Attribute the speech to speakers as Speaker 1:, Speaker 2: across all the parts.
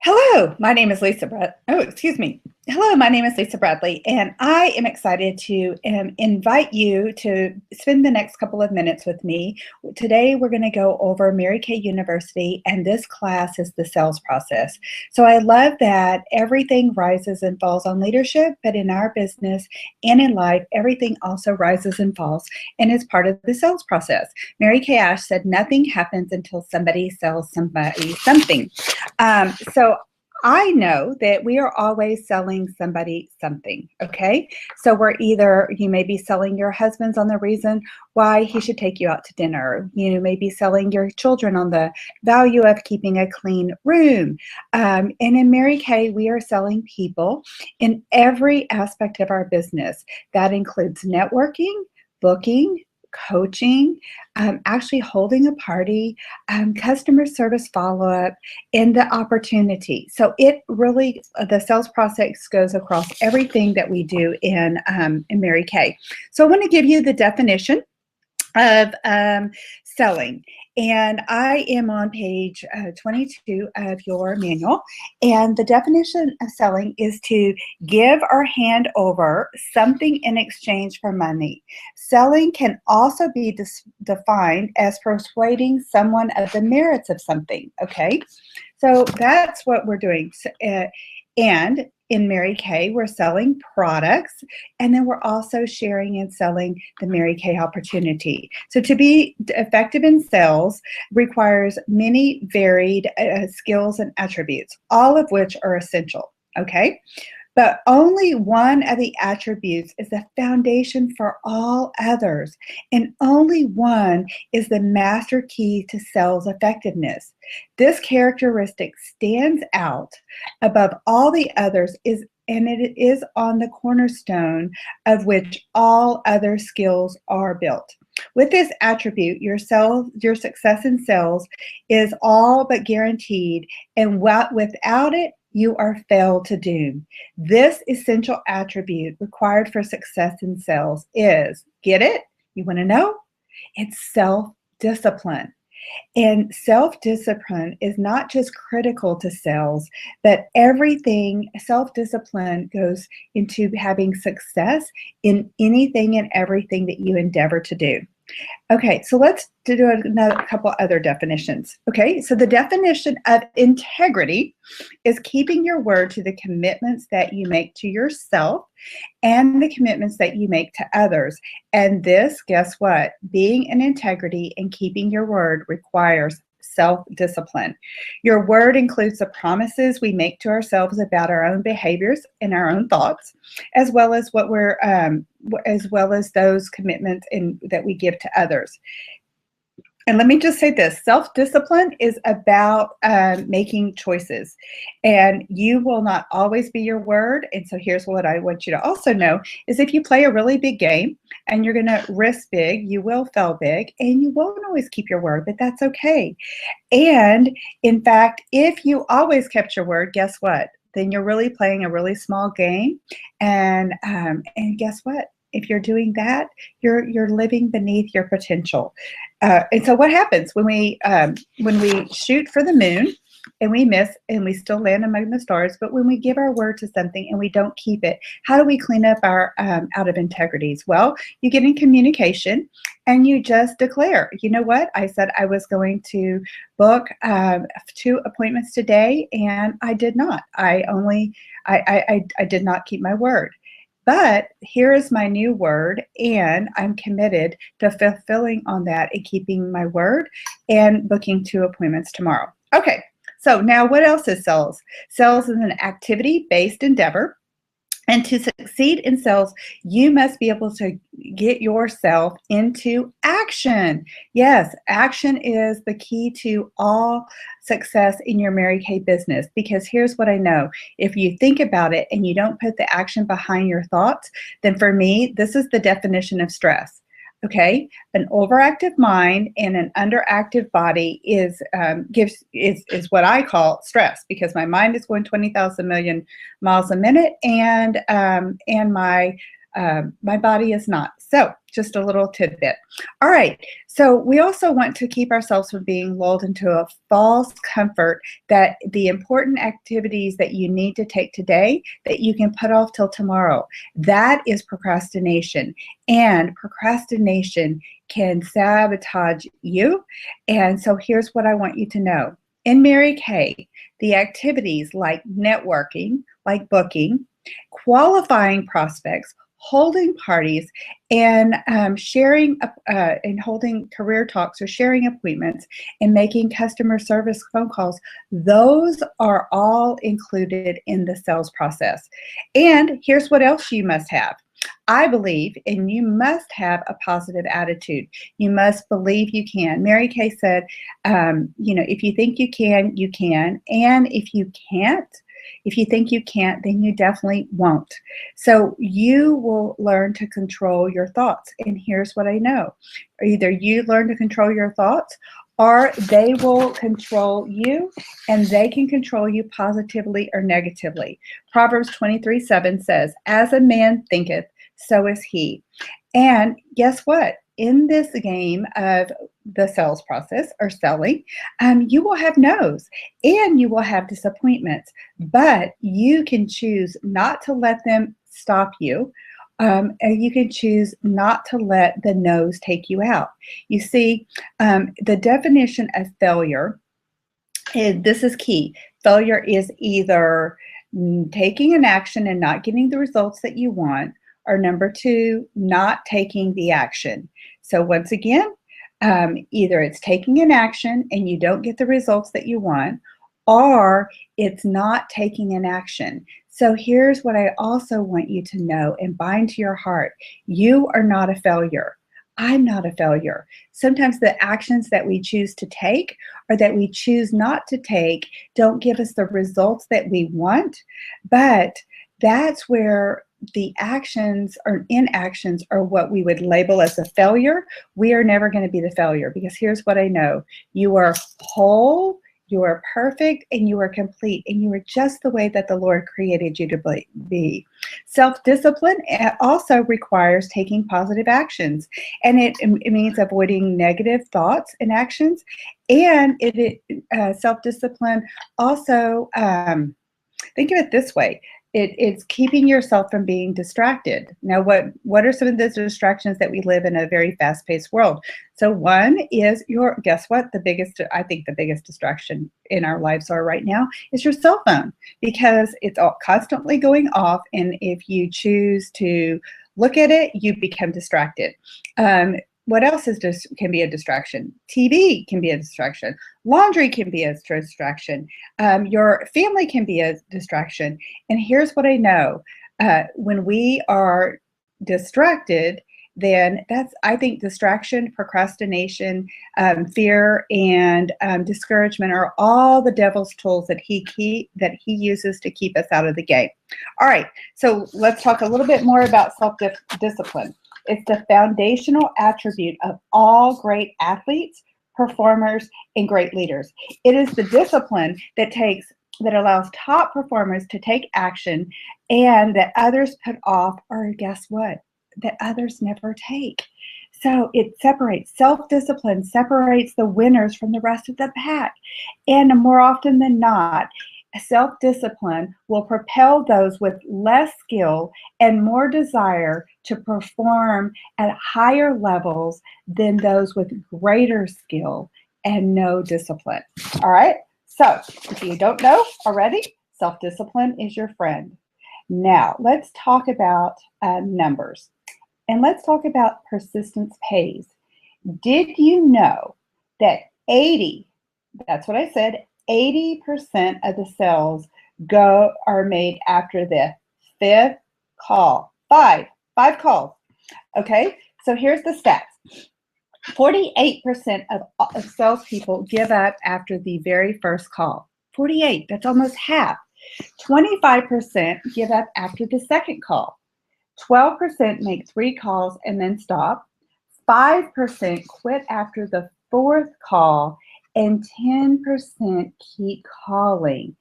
Speaker 1: Hello, my name is Lisa Oh, excuse me. Hello, my name is Lisa Bradley, and I am excited to invite you to spend the next couple of minutes with me. Today, we're going to go over Mary Kay University, and this class is the sales process. So I love that everything rises and falls on leadership, but in our business and in life, everything also rises and falls and is part of the sales process. Mary Kay Ash said, "Nothing happens until somebody sells somebody something." So I know that we are always selling somebody something, okay? So you may be selling your husband's on the reason why he should take you out to dinner. You may be selling your children on the value of keeping a clean room. And in Mary Kay, we are selling people in every aspect of our business. That includes networking, booking, coaching, actually holding a party, customer service follow-up, and the opportunity. So it really, the sales process goes across everything that we do in Mary Kay. So I want to give you the definition of selling. And I am on page 22 of your manual. And the definition of selling is to give or hand over something in exchange for money. Selling can also be defined as persuading someone of the merits of something. Okay, so that's what we're doing. And in Mary Kay, we're selling products, and then we're also sharing and selling the Mary Kay opportunity. So to be effective in sales requires many varied skills and attributes, all of which are essential, okay? But only one of the attributes is the foundation for all others, and only one is the master key to sales effectiveness. This characteristic stands out above all the others, and it is on the cornerstone of which all other skills are built. With this attribute, your success in sales is all but guaranteed, and without it, you are failed to doom. This essential attribute required for success in sales is, get it? You want to know? It's self-discipline. And self-discipline is not just critical to sales, but self-discipline goes into having success in anything and everything that you endeavor to do. Okay, so let's do another couple other definitions. Okay, so the definition of integrity is keeping your word to the commitments that you make to yourself and the commitments that you make to others. And this, guess what? Being in integrity and keeping your word requires self-discipline. Your word includes the promises we make to ourselves about our own behaviors and our own thoughts, as well as those commitments that we give to others. And let me just say this, self-discipline is about making choices, and you will not always be your word. And so here's what I want you to also know is if you play a really big game and you're going to risk big, you will fail big, and you won't always keep your word, but that's okay. And in fact, if you always kept your word, guess what? Then you're really playing a really small game. And guess what? If you're doing that, you're living beneath your potential. And so what happens when we shoot for the moon and we miss and we still land among the stars, but when we give our word to something and we don't keep it, how do we clean up our out of integrities? Well, you get in communication and you just declare, you know what? I said I was going to book 2 appointments today, and I did not. I did not keep my word. But here is my new word, and I'm committed to fulfilling on that and keeping my word and booking 2 appointments tomorrow. Okay, so now what else is sales? Sales is an activity-based endeavor. And to succeed in sales, you must be able to get yourself into action. Yes, action is the key to all success in your Mary Kay business, because here's what I know. If you think about it and you don't put the action behind your thoughts, then for me, this is the definition of stress. Okay, an overactive mind and an underactive body is what I call stress, because my mind is going 20,000 million miles a minute, and my My body is not. So just a little tidbit. All right. So we also want to keep ourselves from being lulled into a false comfort that the important activities that you need to take today that you can put off till tomorrow. That is procrastination. And procrastination can sabotage you. And so here's what I want you to know. In Mary Kay, the activities like networking, like booking, qualifying prospects, holding parties, and sharing and holding career talks or sharing appointments and making customer service phone calls, those are all included in the sales process. And here's what else you must have. I believe, and you must have a positive attitude. You must believe you can. Mary Kay said, if you think you can, you can. And if you can't, if you think you can't, then you definitely won't. So you will learn to control your thoughts. And here's what I know. Either you learn to control your thoughts or they will control you, and they can control you positively or negatively. Proverbs 23:7 says, as a man thinketh, so is he. And guess what? In this game of the sales process or selling, you will have no's and you will have disappointments, but you can choose not to let them stop you. And you can choose not to let the no's take you out. You see, the definition of failure, and this is key. Failure is either taking an action and not getting the results that you want, or number two, not taking the action. So once again, either it's taking an action and you don't get the results that you want, or it's not taking an action. So here's what I also want you to know and bind to your heart. You are not a failure. I'm not a failure. Sometimes the actions that we choose to take or that we choose not to take don't give us the results that we want, but that's where the actions or inactions are what we would label as a failure. We are never going to be the failure, because here's what I know. You are whole, you are perfect, and you are complete, and you are just the way that the Lord created you to be. Self-discipline also requires taking positive actions, and it means avoiding negative thoughts and actions. And self-discipline also, think of it this way. It's keeping yourself from being distracted. Now, what are some of the distractions that we live in a very fast-paced world? So one is guess what? I think the biggest distraction in our lives are right now is your cell phone, because it's all constantly going off. And if you choose to look at it, you become distracted. What else can be a distraction? TV can be a distraction. Laundry can be a distraction. Your family can be a distraction. And here's what I know. When we are distracted, then I think distraction, procrastination, fear, and discouragement are all the devil's tools that he uses to keep us out of the game. All right, so let's talk a little bit more about self-discipline. It's the foundational attribute of all great athletes, performers, and great leaders. It is the discipline that allows top performers to take action and that others put off, or guess what? That others never take. So it separates. Self-discipline separates the winners from the rest of the pack. And more often than not, self-discipline will propel those with less skill and more desire to perform at higher levels than those with greater skill and no discipline. All right? So if you don't know already, self-discipline is your friend. Now, let's talk about numbers. And let's talk about persistence pays. Did you know that that's what I said, 80% of the sales are made after the fifth call? Five calls. Okay, so here's the stats. 48% of salespeople give up after the very first call. 48, that's almost half. 25% give up after the second call. 12% make 3 calls and then stop. 5% quit after the fourth call, and 10% keep calling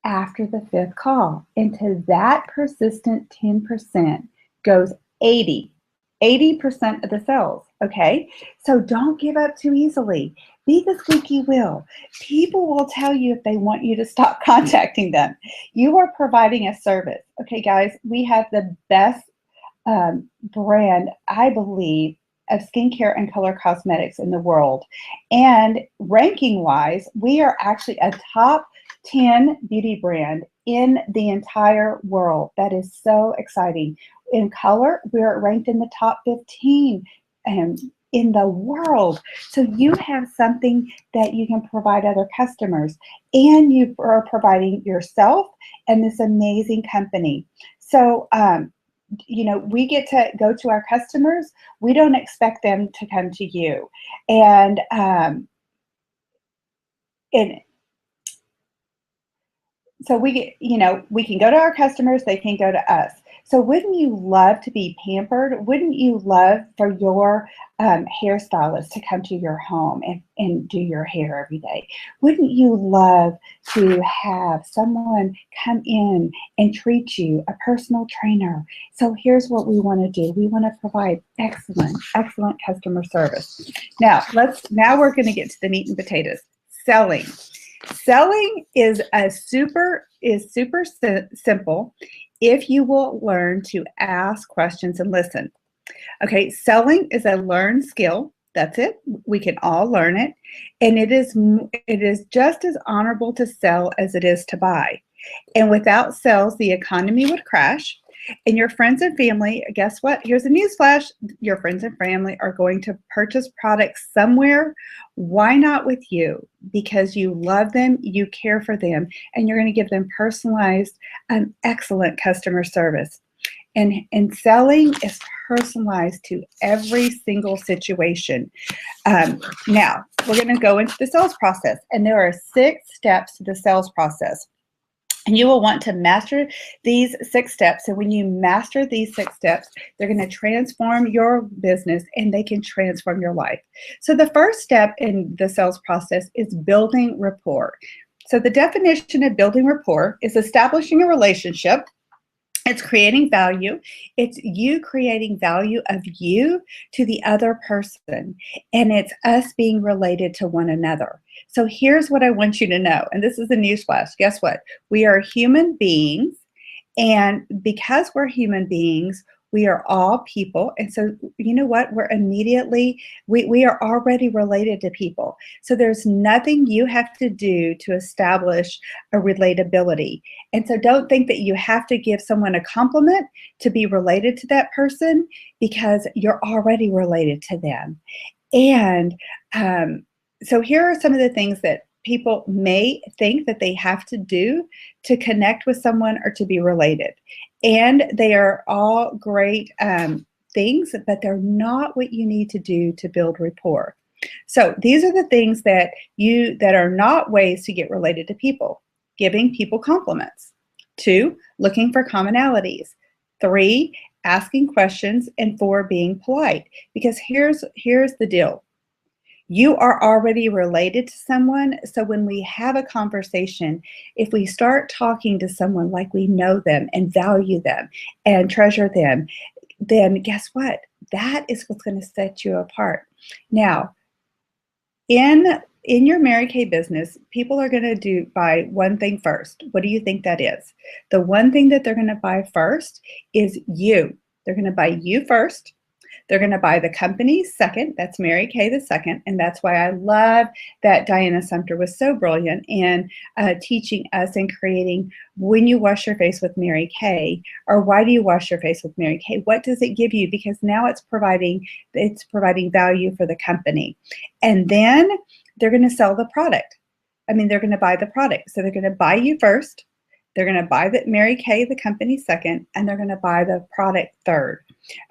Speaker 1: after the fifth call. And to that persistent 10% goes 80% of the sales, okay? So don't give up too easily. Be the squeaky wheel. People will tell you if they want you to stop contacting them. You are providing a service. Okay, guys, we have the best brand, I believe, of skincare and color cosmetics in the world. And ranking-wise, we are actually a top 10 beauty brand in the entire world. That is so exciting. In color, we're ranked in the top 15 in the world. So you have something that you can provide other customers, and you are providing yourself and this amazing company. So, you know, we get to go to our customers. We don't expect them to come to you. And so we get, you know, we can go to our customers, they can go to us. So wouldn't you love to be pampered? Wouldn't you love for your hairstylist to come to your home and do your hair every day? Wouldn't you love to have someone come in and treat you, a personal trainer? So here's what we want to do. We want to provide excellent customer service. Now we're going to get to the meat and potatoes. Selling. Selling is super simple if you will learn to ask questions and listen. Okay, selling is a learned skill. That's it. We can all learn it. And it is just as honorable to sell as it is to buy. And without sales, the economy would crash. And your friends and family, guess what? Here's a news flash. Your friends and family are going to purchase products somewhere. Why not with you? Because you love them, you care for them, and you're going to give them personalized and excellent customer service. And selling is personalized to every single situation. Now, we're going to go into the sales process, and there are 6 steps to the sales process. And you will want to master these 6 steps. And when you master these 6 steps, they're going to transform your business and they can transform your life. So the first step in the sales process is building rapport. So the definition of building rapport is establishing a relationship. It's creating value. It's you creating value of you to the other person. And it's us being related to one another. So here's what I want you to know. And this is a newsflash. Guess what? We are human beings. And because we're human beings, we are all people. And so, you know what? We are already related to people. So there's nothing you have to do to establish a relatability. And so don't think that you have to give someone a compliment to be related to that person, because you're already related to them. And so here are some of the things that people may think that they have to do to connect with someone or to be related. And they are all great things, but they're not what you need to do to build rapport. So these are the things that are not ways to get related to people. Giving people compliments. 2, looking for commonalities. 3, asking questions. And 4, being polite. Because here's the deal. You are already related to someone, so when we have a conversation, if we start talking to someone like we know them and value them and treasure them, then guess what? That is what's going to set you apart. Now, in your Mary Kay business, people are going to buy one thing first. What do you think that is? The one thing that they're going to buy first is you. They're going to buy you first. They're going to buy the company second. That's Mary Kay the second. And that's why I love that Diana Sumter was so brilliant in teaching us and creating when you wash your face with Mary Kay, or why do you wash your face with Mary Kay? What does it give you? Because now it's providing value for the company. And then they're going to sell the product. I mean, they're going to buy the product. So they're going to buy you first. They're going to buy the Mary Kay, the company second, and they're going to buy the product third.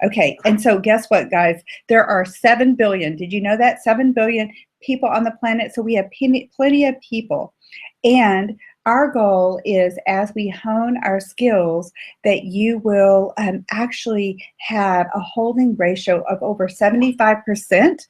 Speaker 1: Okay, and so guess what, guys? There are 7 billion. Did you know that? 7 billion people on the planet. So we have plenty of people. And our goal is, as we hone our skills, that you will actually have a holding ratio of over 75%,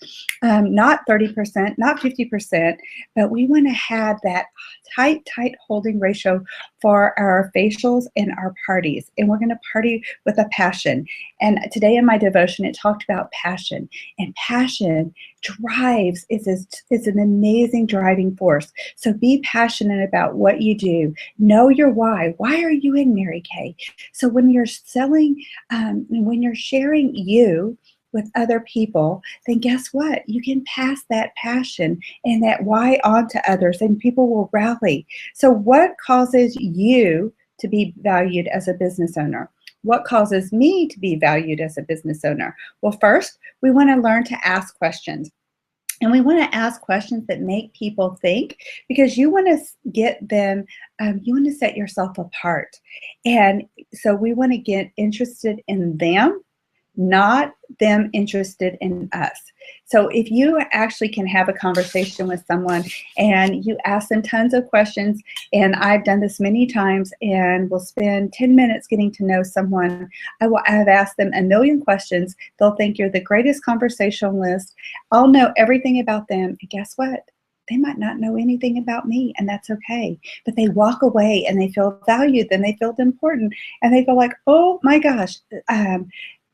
Speaker 1: not 30%, not 50%, but we want to have that tight holding ratio for our facials and our parties. And we're going to party with a passion. And today in my devotion, it talked about passion. And passion drives, it's an amazing driving force. So be passionate about what you do. Know your why. Why are you in Mary Kay? So when you're selling, when you're sharing you with other people, then guess what? You can pass that passion and that why on to others, and people will rally. So what causes you to be valued as a business owner? What causes me to be valued as a business owner? Well, first, we want to learn to ask questions. And we want to ask questions that make people think, because you want to get them, you want to set yourself apart. And so we want to get interested in them, not them interested in us. So if you actually can have a conversation with someone and you ask them tons of questions, and I've done this many times, and we'll spend 10 minutes getting to know someone. I have asked them a million questions. They'll think you're the greatest conversationalist. I'll know everything about them. And guess what? They might not know anything about me, and that's okay. But they walk away and they feel valued, and they feel important, and they feel like, oh my gosh,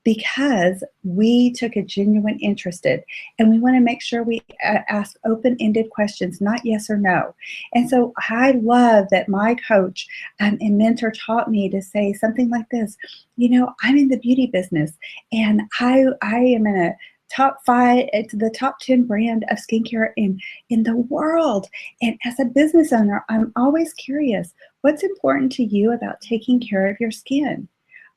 Speaker 1: because we took a genuine interest in, and we want to make sure we ask open-ended questions, not yes or no. And so I love that my coach and mentor taught me to say something like this. You know, I'm in the beauty business, and I am in a top 5, it's the top 10 brand of skincare in the world. And as a business owner, I'm always curious, what's important to you about taking care of your skin?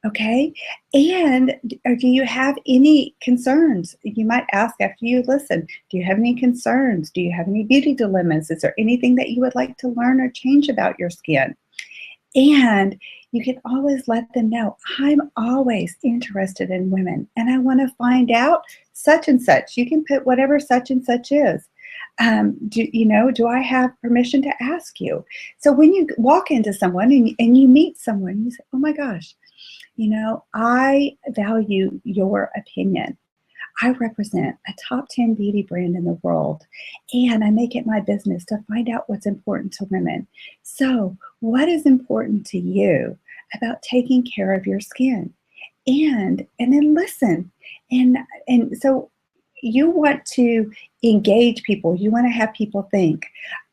Speaker 1: Okay. And do you have any concerns? You might ask after you listen, do you have any concerns? Do you have any beauty dilemmas? Is there anything that you would like to learn or change about your skin? And you can always let them know, I'm always interested in women, and I want to find out such and such. You can put whatever such and such is. Do I have permission to ask you? So when you walk into someone and you meet someone, you say, oh my gosh, you know, I value your opinion. I represent a top 10 beauty brand in the world, and I make it my business to find out what's important to women. So what is important to you about taking care of your skin? And then listen. And so you want to engage people. You want to have people think.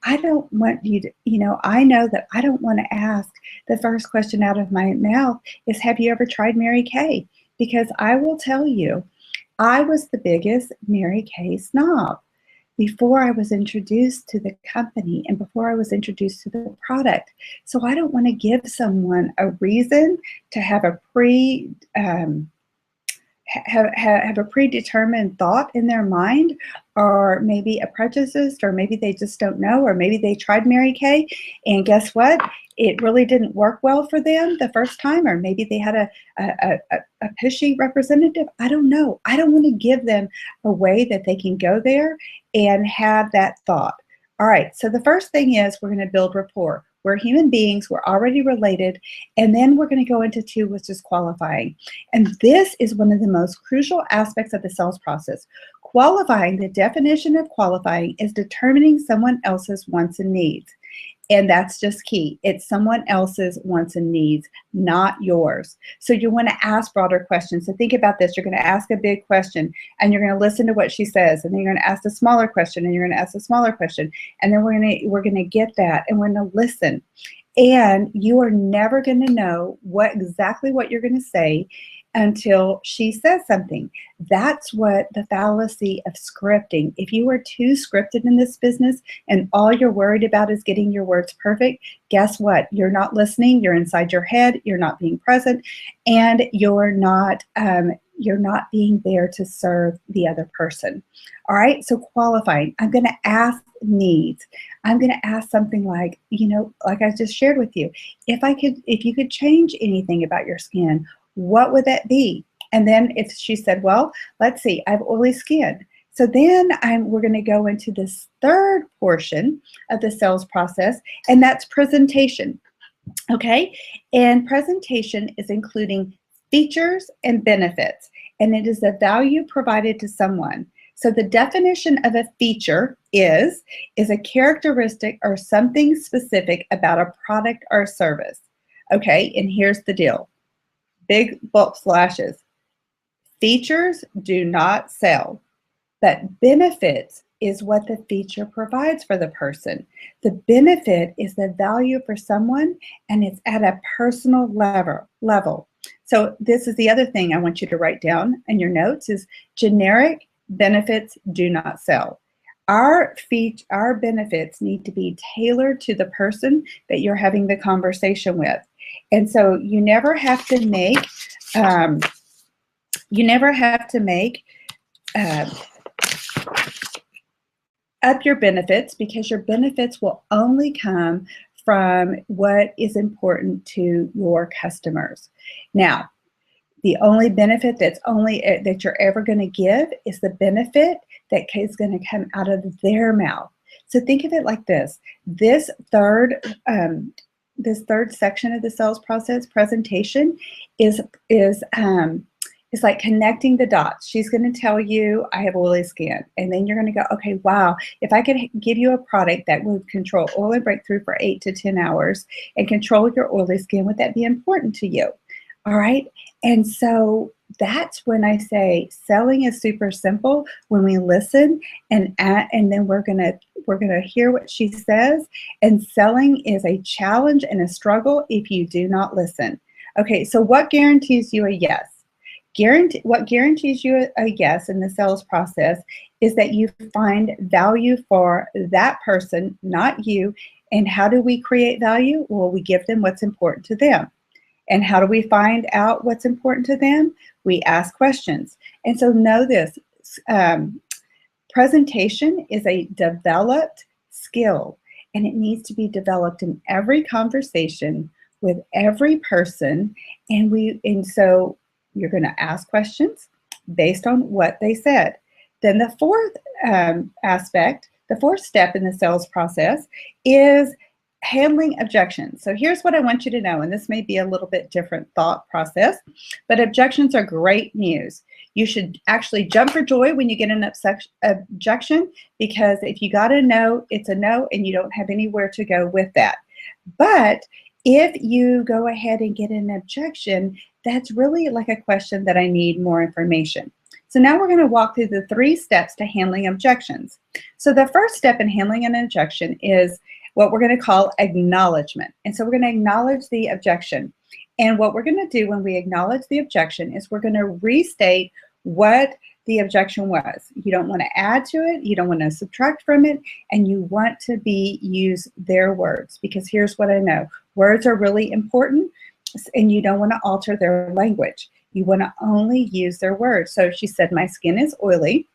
Speaker 1: I don't want you to, I know that I don't want to ask the first question out of my mouth is, have you ever tried Mary Kay? Because I will tell you, I was the biggest Mary Kay snob before I was introduced to the company and before I was introduced to the product. So I don't want to give someone a reason to have a have a predetermined thought in their mind, or maybe a prejudice, or maybe they just don't know, or maybe they tried Mary Kay and guess what? It really didn't work well for them the first time, or maybe they had a pushy representative. I don't know. I don't want to give them a way that they can go there and have that thought. All right, so the first thing is we're going to build rapport. We're human beings, we're already related, and then we're going to go into 2, which is qualifying. And this is one of the most crucial aspects of the sales process. Qualifying, the definition of qualifying is determining someone else's wants and needs. And that's just key. It's someone else's wants and needs, not yours. So you want to ask broader questions. So think about this. You're going to ask a big question, and you're going to listen to what she says, and then you're going to ask a smaller question, and you're going to ask a smaller question, and then we're going to get that, and we're going to listen. And you are never going to know exactly what you're going to say until she says something. That's what the fallacy of scripting. If you are too scripted in this business and all you're worried about is getting your words perfect, guess what? You're not listening. You're inside your head. You're not being present, and you're not being there to serve the other person. All right. So qualifying. I'm going to ask needs. I'm going to ask something like, like I just shared with you, if you could change anything about your skin, what would that be? And then if she said, well, let's see, I have oily skin. So then we're going to go into this third portion of the sales process, and that's presentation. Okay. And presentation is including features and benefits, and it is the value provided to someone. So the definition of a feature is a characteristic or something specific about a product or service. Okay, and here's the deal. Big bold slashes. Features do not sell, but benefits is what the feature provides for the person. The benefit is the value for someone, and it's at a personal level. So this is the other thing I want you to write down in your notes is generic benefits do not sell. Our benefits need to be tailored to the person that you're having the conversation with. And so you never have to make up your benefits, because your benefits will only come from what is important to your customers. Now, the only benefit that you're ever going to give is the benefit that is going to come out of their mouth. So think of it like this. This third section of the sales process presentation is like connecting the dots. She's going to tell you, I have oily skin. And then you're going to go, okay, wow, if I could give you a product that would control oil and breakthrough for 8 to 10 hours and control your oily skin, would that be important to you? All right. And so that's when I say selling is super simple when we listen and then we're gonna hear what she says. And selling is a challenge and a struggle if you do not listen. Okay, so what guarantees you a yes? What guarantees you a yes in the sales process is that you find value for that person, not you. And how do we create value? Well, we give them what's important to them. And how do we find out what's important to them? We ask questions. And so know this, presentation is a developed skill, and it needs to be developed in every conversation with every person. And so you're going to ask questions based on what they said. Then the fourth aspect, the fourth step in the sales process is handling objections. So here's what I want you to know, and this may be a little bit different thought process, but objections are great news. You should actually jump for joy when you get an objection, because if you got a no, it's a no, and you don't have anywhere to go with that. But if you go ahead and get an objection, that's really like a question that I need more information. So now we're going to walk through the 3 steps to handling objections. So the first step in handling an objection is what we're going to call acknowledgement. And so we're going to acknowledge the objection. And what we're going to do when we acknowledge the objection is we're going to restate what the objection was. You don't want to add to it, you don't want to subtract from it, and you want to use their words, because here's what I know. Words are really important, and you don't want to alter their language. You want to only use their words. So if she said, my skin is oily,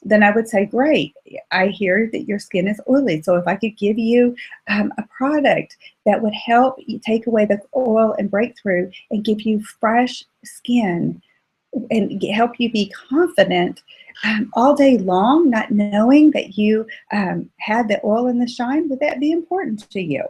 Speaker 1: then I would say, great, I hear that your skin is oily. So if I could give you a product that would help you take away the oil and breakthrough and give you fresh skin and help you be confident all day long, not knowing that you had the oil and the shine, would that be important to you?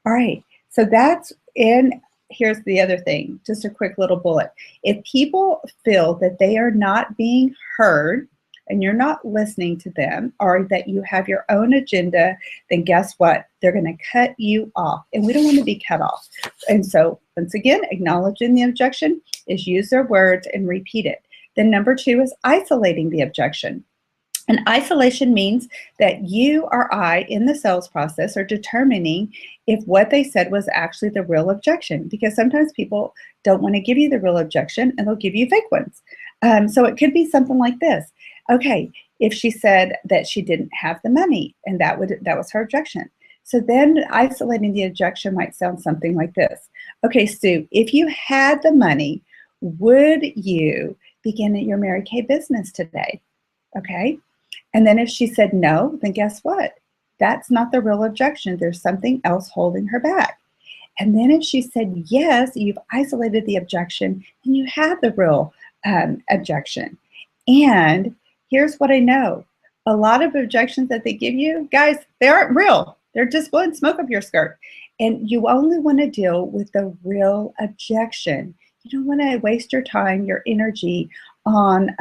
Speaker 1: All right, so that's in. Here's the other thing, just a quick little bullet. If people feel that they are not being heard, and you're not listening to them, or that you have your own agenda, then guess what? They're going to cut you off, and we don't want to be cut off. And so once again, acknowledging the objection is use their words and repeat it. Then number 2 is isolating the objection. And isolation means that you or I in the sales process are determining if what they said was actually the real objection, because sometimes people don't want to give you the real objection and they'll give you fake ones. So it could be something like this. Okay, if she said that she didn't have the money, and that was her objection. So then isolating the objection might sound something like this. Okay, Sue, if you had the money, would you begin your Mary Kay business today? Okay. And then if she said no, then guess what? That's not the real objection. There's something else holding her back. And then if she said yes, you've isolated the objection and you have the real objection. And here's what I know. A lot of objections that they give you, guys, they aren't real. They're just blowing smoke up your skirt. And you only want to deal with the real objection. You don't want to waste your time, your energy on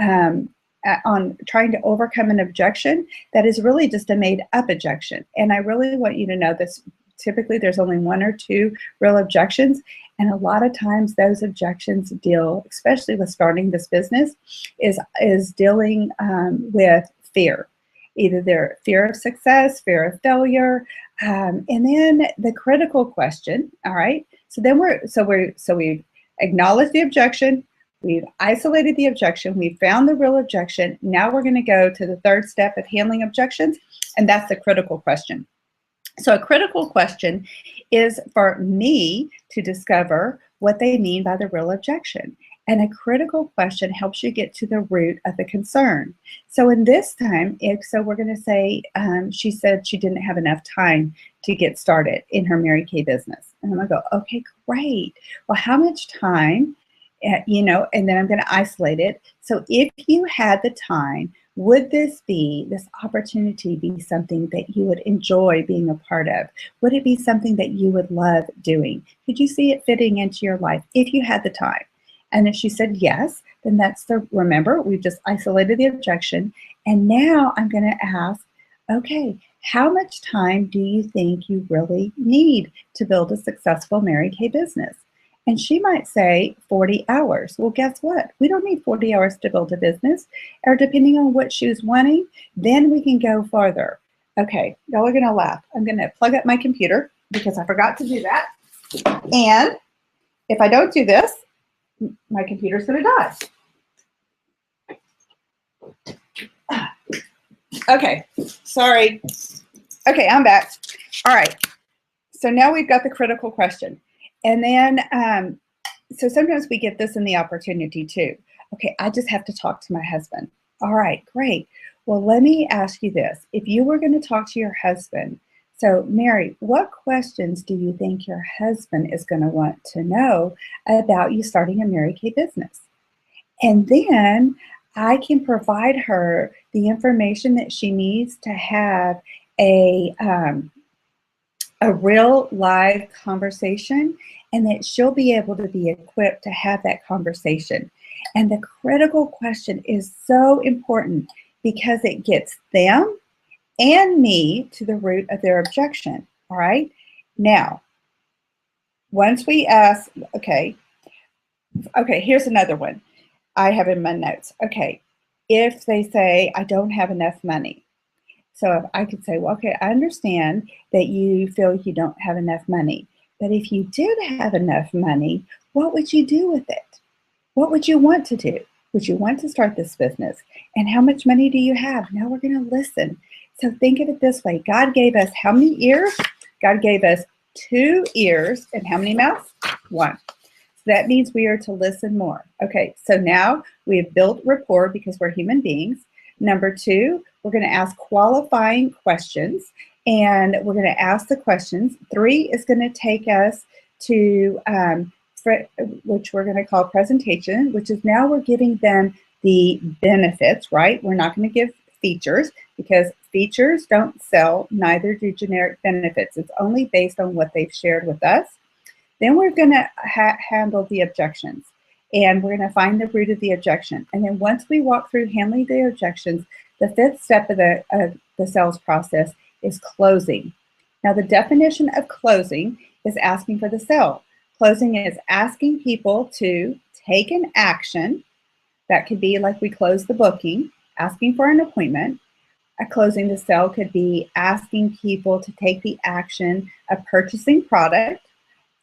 Speaker 1: on trying to overcome an objection that is really just a made up objection. And I really want you to know this. Typically there's only one or two real objections. And a lot of times those objections deal, especially with starting this business, is dealing with fear. Either their fear of success, fear of failure, and then the critical question. All right. So then we've acknowledged the objection. We've isolated the objection. We've found the real objection. Now we're going to go to the third step of handling objections, and that's the critical question. So a critical question is for me to discover what they mean by the real objection. And a critical question helps you get to the root of the concern. So in this time, we're going to say, she said she didn't have enough time to get started in her Mary Kay business. And I'm going to go, okay, great. Well, how much time, and then I'm going to isolate it. So if you had the time, would this opportunity be something that you would enjoy being a part of? Would it be something that you would love doing? Could you see it fitting into your life if you had the time? And if she said yes, then remember, we've just isolated the objection. And now I'm going to ask, okay, how much time do you think you really need to build a successful Mary Kay business? And she might say 40 hours. Well, guess what? We don't need 40 hours to build a business, or depending on what she's wanting, then we can go farther. Okay, y'all are going to laugh. I'm going to plug up my computer because I forgot to do that. And if I don't do this, my computer's going to die. Okay, sorry. Okay, I'm back. All right, so now we've got the critical question. And then, so sometimes we get this in the opportunity too. Okay, I just have to talk to my husband. All right, great. Well, let me ask you this. If you were going to talk to your husband, so Mary, what questions do you think your husband is going to want to know about you starting a Mary Kay business? And then I can provide her the information that she needs to have a real live conversation, and that she'll be able to be equipped to have that conversation. And the critical question is so important because it gets them and me to the root of their objection. All right. Now, once we ask, okay, here's another one I have in my notes. Okay, if they say, I don't have enough money. So if I could say, well, okay, I understand that you feel you don't have enough money, but if you did have enough money, what would you do with it? What would you want to do? Would you want to start this business? And how much money do you have? Now we're going to listen. So think of it this way. God gave us how many ears? God gave us 2 ears and how many mouths? 1. So that means we are to listen more. Okay, so now we have built rapport because we're human beings. Number 2, we're going to ask qualifying questions, and we're going to ask the questions. 3 is going to take us to, which we're going to call presentation, which is now we're giving them the benefits, right? We're not going to give features because features don't sell, neither do generic benefits. It's only based on what they've shared with us. Then we're going to handle the objections. And we're going to find the root of the objection. And then once we walk through handling the objections, the 5th step of the sales process is closing. Now, the definition of closing is asking for the sale. Closing is asking people to take an action. That could be like we close the booking, asking for an appointment. Closing the sale could be asking people to take the action of purchasing product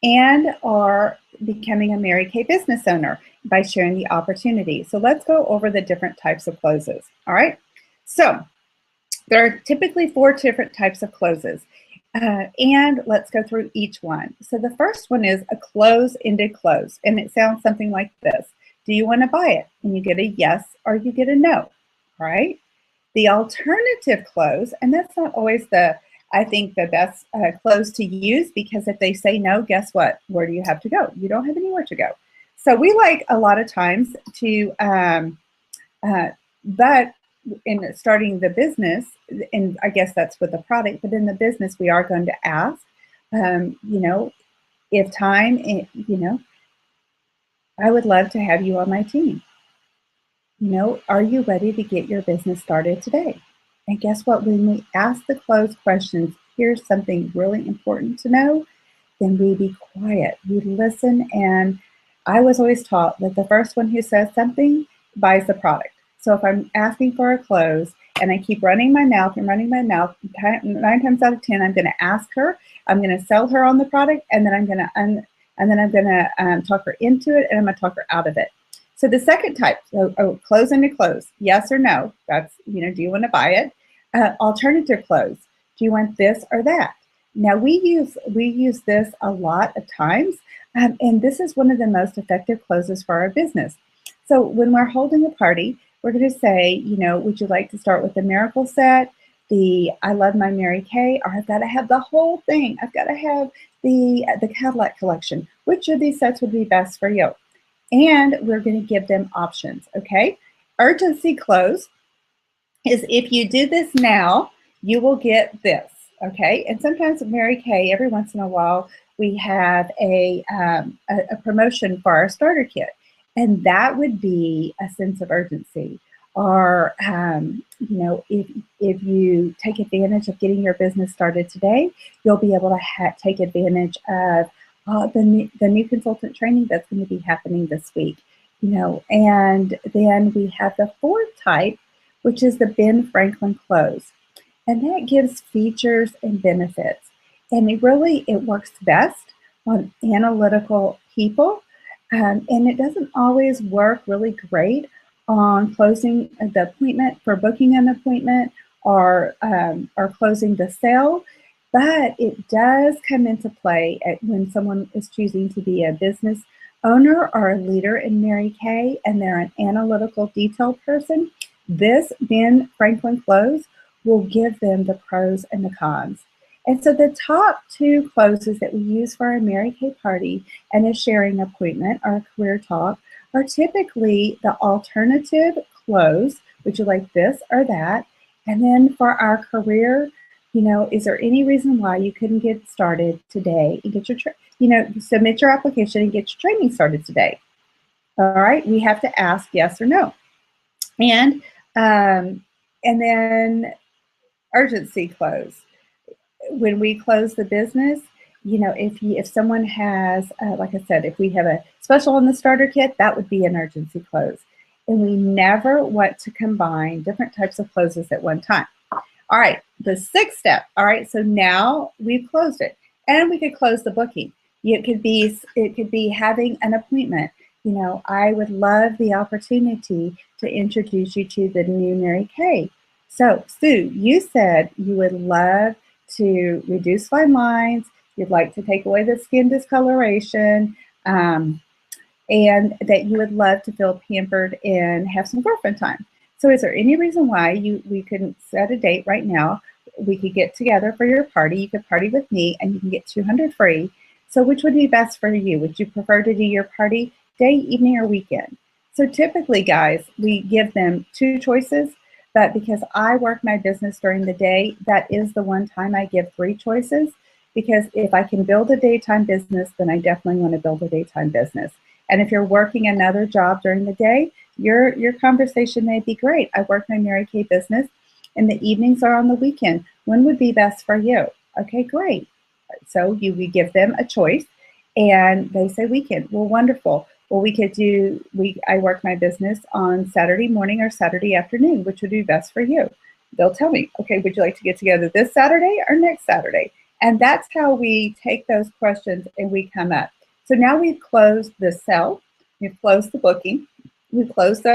Speaker 1: and or becoming a Mary Kay business owner by sharing the opportunity. So let's go over the different types of closes. All right. So there are typically 4 different types of closes. And let's go through each one. So the first one is a close-ended close. And it sounds something like this. Do you want to buy it? And you get a yes or you get a no. All right. The alternative close, and that's not always I think the best close to use, because if they say no, guess what? Where do you have to go? You don't have anywhere to go. So we like a lot of times to, but in starting the business, and I guess that's with the product, but in the business, we are going to ask, if time, I would love to have you on my team. Are you ready to get your business started today? And guess what? When we ask the closed questions, here's something really important to know, then we be quiet. We listen, and I was always taught that the first one who says something buys the product. So if I'm asking for a close and I keep running my mouth and running my mouth, 9 times out of 10, I'm going to ask her, I'm going to sell her on the product, and then I'm going to talk her into it, and I'm going to talk her out of it. So the second type, close and to close, yes or no. That's, do you want to buy it? Alternative close, do you want this or that? Now we use this a lot of times, and this is one of the most effective closes for our business. So when we're holding a party, we're going to say, would you like to start with the miracle set, the I love my Mary Kay, or I've got to have the whole thing. I've got to have the Cadillac collection. Which of these sets would be best for you? And we're going to give them options, okay? Urgency close is if you do this now, you will get this, okay? And sometimes at Mary Kay, every once in a while, we have a promotion for our starter kit, and that would be a sense of urgency. Or, if you take advantage of getting your business started today, you'll be able to take advantage of the new consultant training that's going to be happening this week, and then we have the fourth type, which is the Ben Franklin close. And that gives features and benefits. And it works best on analytical people. And it doesn't always work really great on closing the appointment for booking an appointment or closing the sale. But it does come into play when someone is choosing to be a business owner or a leader in Mary Kay, and they're an analytical detail person. This Ben Franklin close will give them the pros and the cons. And so the top two closes that we use for our Mary Kay party and a sharing appointment or a career talk are typically the alternative close, which is like this or that. And then for our career, is there any reason why you couldn't get started today and get your, submit your application and get your training started today? All right, we have to ask yes or no. And then urgency close. When we close the business, if someone has, like I said, if we have a special on the starter kit, that would be an urgency close. And we never want to combine different types of closes at one time. All right, the sixth step. All right, so now we've closed it, and we could close the booking. It could be having an appointment. I would love the opportunity to introduce you to the new Mary Kay. So, Sue, you said you would love to reduce fine lines. You'd like to take away the skin discoloration, and that you would love to feel pampered and have some girlfriend time. So is there any reason why we couldn't set a date right now? We could get together for your party. You could party with me, and you can get 200 free. So which would be best for you? Would you prefer to do your party day, evening, or weekend? So typically, guys, we give them two choices, but because I work my business during the day, that is the one time I give three choices, because if I can build a daytime business, then I definitely want to build a daytime business. And if you're working another job during the day, your conversation may be great. I work my Mary Kay business, and the evenings are on the weekend. When would be best for you? Okay, great. So we give them a choice, and they say weekend. Well, wonderful. Well, I work my business on Saturday morning or Saturday afternoon. Which would be best for you? They'll tell me, okay, would you like to get together this Saturday or next Saturday? And that's how we take those questions and we come up. So now we've closed the sale, we've closed the booking, we've closed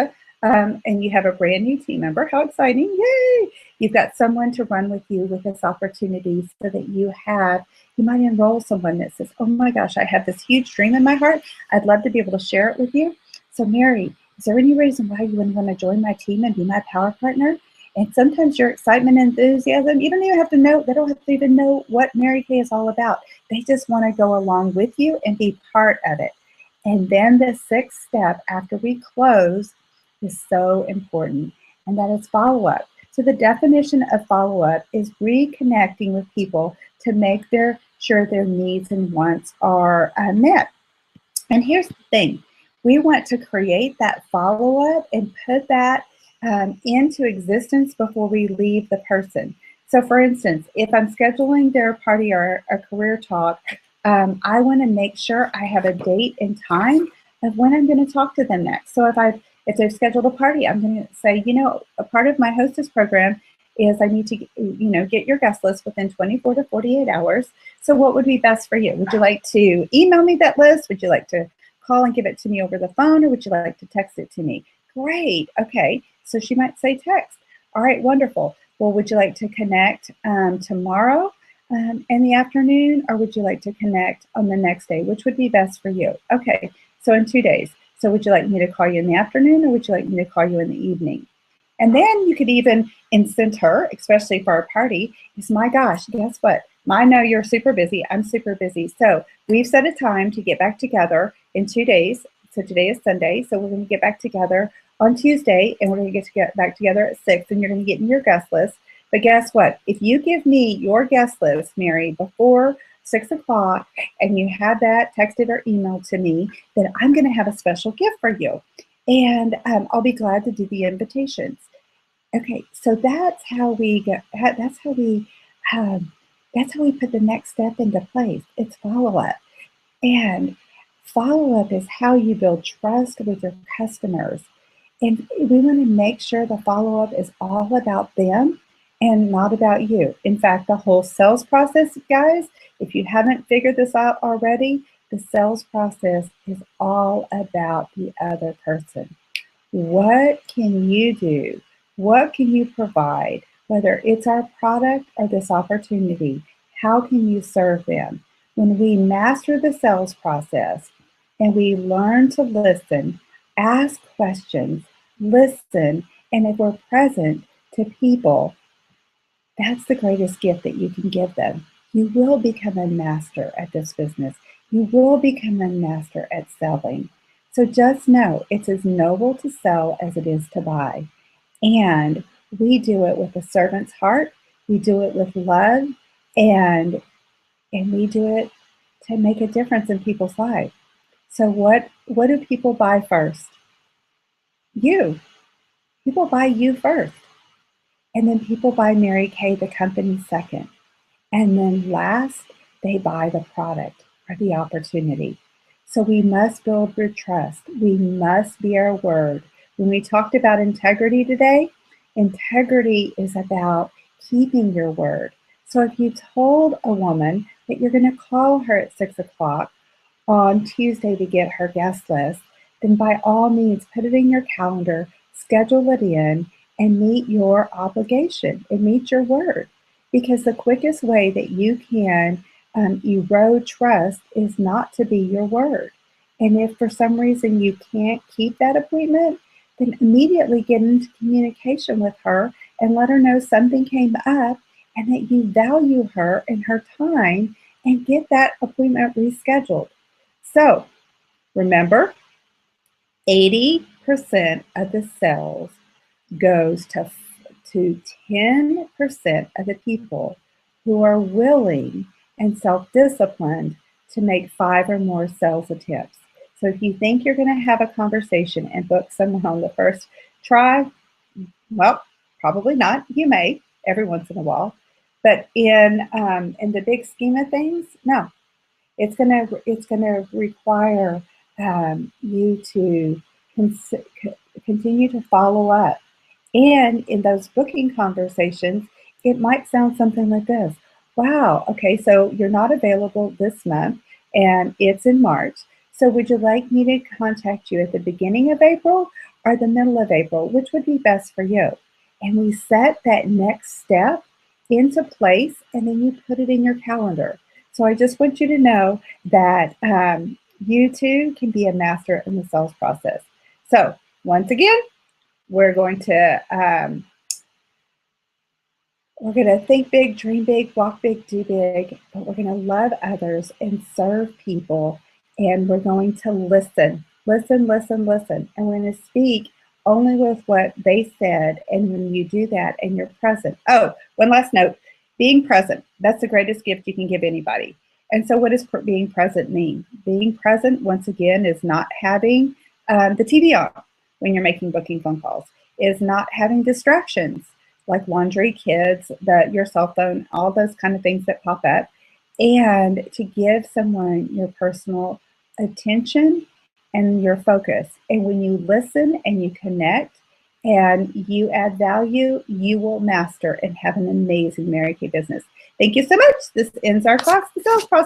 Speaker 1: and you have a brand new team member. How exciting, yay! You've got someone to run with you with this opportunity, so that you might enroll someone that says, oh my gosh, I have this huge dream in my heart. I'd love to be able to share it with you. So Mary, is there any reason why you wouldn't want to join my team and be my power partner? And sometimes your excitement and enthusiasm, you don't even have to know, they don't have to even know what Mary Kay is all about. They just want to go along with you and be part of it. And then the sixth step after we close is so important, and that is follow-up. So the definition of follow-up is reconnecting with people to make sure their needs and wants are met. And here's the thing. We want to create that follow-up and put that into existence before we leave the person. So for instance, if I'm scheduling their party or a career talk, I want to make sure I have a date and time of when I'm going to talk to them next. So if they've scheduled a party, I'm going to say, a part of my hostess program is I need to, get your guest list within 24 to 48 hours. So what would be best for you? Would you like to email me that list? Would you like to call and give it to me over the phone, or would you like to text it to me? Great. Okay. So she might say text. All right, wonderful. Well, would you like to connect tomorrow in the afternoon, or would you like to connect on the next day? Which would be best for you? Okay. So in 2 days. So would you like me to call you in the afternoon, or would you like me to call you in the evening? And then you could even incent her, especially for a party, is, my gosh, guess what? I know you're super busy. I'm super busy. So we've set a time to get back together in 2 days. So today is Sunday. So we're going to get back together on Tuesday, and we're going to get back together at 6, and you're going to get in your guest list. But guess what? If you give me your guest list, Mary, before 6 o'clock, and you have that texted or emailed to me, then I'm going to have a special gift for you. And I'll be glad to do the invitations. Okay, so that's how we get. That's how we put the next step into place. It's follow-up, and follow-up is how you build trust with your customers. And we want to make sure the follow-up is all about them and not about you. In fact, the whole sales process, guys, if you haven't figured this out already, the sales process is all about the other person. What can you do? What can you provide? Whether it's our product or this opportunity, how can you serve them? When we master the sales process and we learn to listen, ask questions, listen, and if we're present to people, that's the greatest gift that you can give them. You will become a master at this business. You will become a master at selling. So just know it's as noble to sell as it is to buy. And we do it with a servant's heart. We do it with love, and we do it to make a difference in people's lives. So what do people buy first? You. People buy you first. And then people buy Mary Kay, the company, second. And then last, they buy the product or the opportunity. So we must build your trust. We must be our word. When we talked about integrity today, integrity is about keeping your word. So if you told a woman that you're going to call her at 6 o'clock on Tuesday to get her guest list, then by all means, put it in your calendar, schedule it in, and meet your obligation and meet your word. Because the quickest way that you can erode trust is not to be your word. And if for some reason you can't keep that appointment, then immediately get into communication with her and let her know something came up and that you value her and her time, and get that appointment rescheduled. So remember, 80% of the sales goes to 10% of the people who are willing and self-disciplined to make 5 or more sales attempts. So if you think you're going to have a conversation and book someone on the first try, well, probably not. You may every once in a while, but in the big scheme of things, no. It's gonna require you to continue to follow up. And in those booking conversations, it might sound something like this. Wow, okay, so you're not available this month and it's in March. So would you like me to contact you at the beginning of April or the middle of April? Which would be best for you? And we set that next step into place, and then you put it in your calendar. So I just want you to know that you too can be a master in the sales process. So once again, we're going to think big, dream big, walk big, do big, but we're going to love others and serve people, and we're going to listen. And we're going to speak only with what they said, and when you do that and you're present. Oh, one last note, being present, that's the greatest gift you can give anybody. And so what does being present mean? Being present, once again, is not having the TV on when you're making booking phone calls, is not having distractions like laundry, kids, your cell phone, all those kind of things that pop up, and to give someone your personal attention and your focus. And when you listen and you connect and you add value, you will master and have an amazing Mary Kay business. Thank you so much. This ends our class, the sales process.